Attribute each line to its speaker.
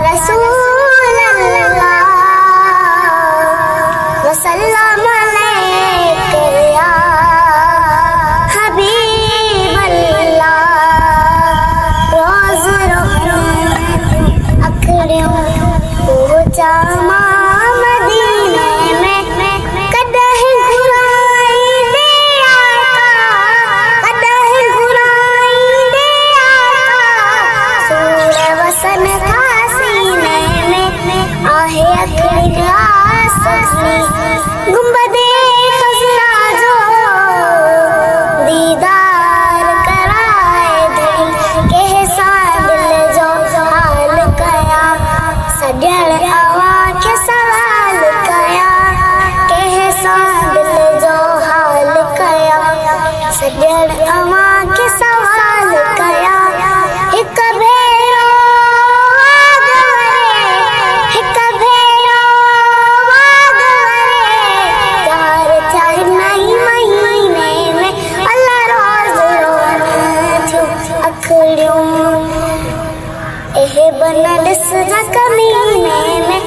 Speaker 1: रसूल अल्लाह वसल्लम अलैका या हबीब अल्लाह। रोज़ रोज़ अखड़ियों पहुंचा मदीने में, कदह घुराई दे आका, कदह घुराई दे आका। सूर वसन था सीने में, आहे अखड़िया सखी। गुंबदे खज़रा जो दीदार कराए धड़ी, कहसा दिल जो हाल कया। सॼण अवां खे सवाल कया, कहसा दिल जो हाल कया। सॼण अवां खे सवाल कया। हिक भेरो वाग वरे, हिक भेरो वाग वरे। चार चार नई महीने में अल्लाह रोज़ रोज़ थियूं अखड़ियूं। एहे बनल ॾिस जा कमीने में,